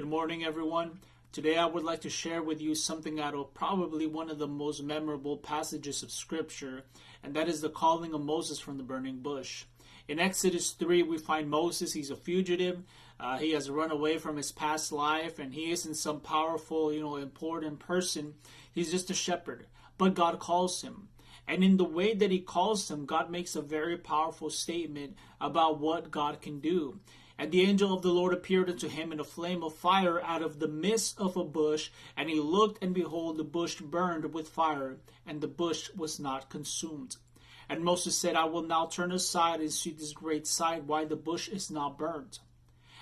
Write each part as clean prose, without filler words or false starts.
Good morning, everyone. Today I would like to share with you something out of probably one of the most memorable passages of Scripture, and that is the calling of Moses from the burning bush. In Exodus 3, we find Moses. He's a fugitive. He has run away from his past life, and he isn't some powerful, important person. He's just a shepherd. But God calls him. And in the way that he calls him, God makes a very powerful statement about what God can do. And the angel of the Lord appeared unto him in a flame of fire out of the midst of a bush. And he looked, and behold, the bush burned with fire, and the bush was not consumed. And Moses said, I will now turn aside and see this great sight, why the bush is not burnt.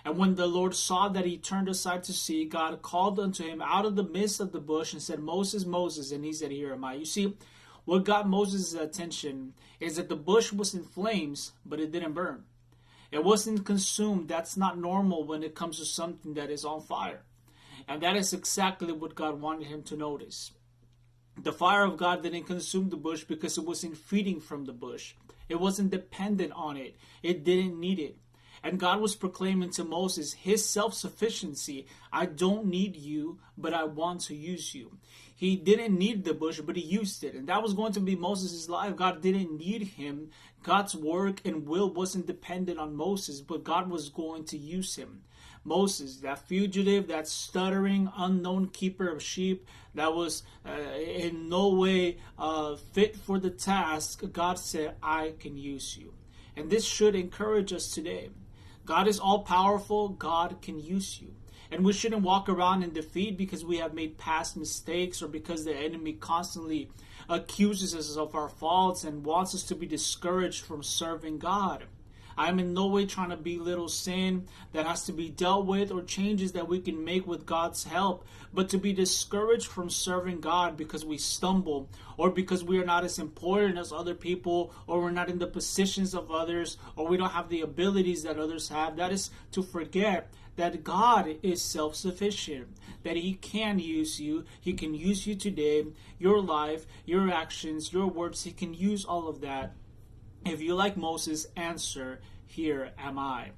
And when the Lord saw that he turned aside to see, God called unto him out of the midst of the bush and said, Moses, Moses. And he said, Here am I. You see, what got Moses' attention is that the bush was in flames, but it didn't burn. It wasn't consumed. That's not normal when it comes to something that is on fire. And that is exactly what God wanted him to notice. The fire of God didn't consume the bush because it wasn't feeding from the bush. It wasn't dependent on it. It didn't need it. And God was proclaiming to Moses his self-sufficiency. I don't need you, but I want to use you. He didn't need the bush, but he used it. And that was going to be Moses' life. God didn't need him. God's work and will wasn't dependent on Moses, but God was going to use him. Moses, that fugitive, that stuttering, unknown keeper of sheep, that was in no way fit for the task, God said, I can use you. And this should encourage us today. God is all-powerful. God can use you. And we shouldn't walk around in defeat because we have made past mistakes or because the enemy constantly accuses us of our faults and wants us to be discouraged from serving God. I'm in no way trying to belittle sin that has to be dealt with or changes that we can make with God's help, but to be discouraged from serving God because we stumble or because we are not as important as other people or we're not in the positions of others or we don't have the abilities that others have, that is to forget that God is self-sufficient, that He can use you. He can use you today, your life, your actions, your words. He can use all of that. If you like Moses, answer, here am I.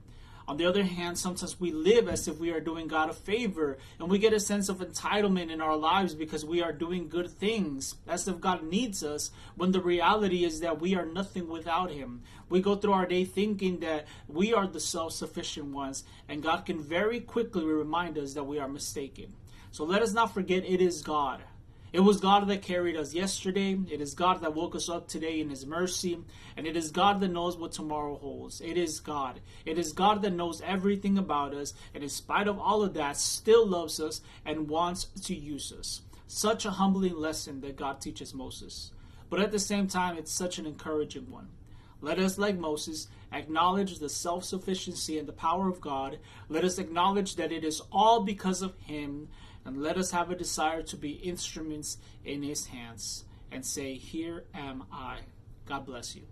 On the other hand, sometimes we live as if we are doing God a favor, and we get a sense of entitlement in our lives because we are doing good things, as if God needs us, when the reality is that we are nothing without Him. We go through our day thinking that we are the self-sufficient ones, and God can very quickly remind us that we are mistaken. So let us not forget it is God. It was God that carried us yesterday. It is God that woke us up today in His mercy. And it is God that knows what tomorrow holds. It is God. It is God that knows everything about us. And in spite of all of that, still loves us and wants to use us. Such a humbling lesson that God teaches Moses. But at the same time, it's such an encouraging one. Let us, like Moses, acknowledge the self-sufficiency and the power of God. Let us acknowledge that it is all because of Him. And let us have a desire to be instruments in His hands and say, Here am I. God bless you.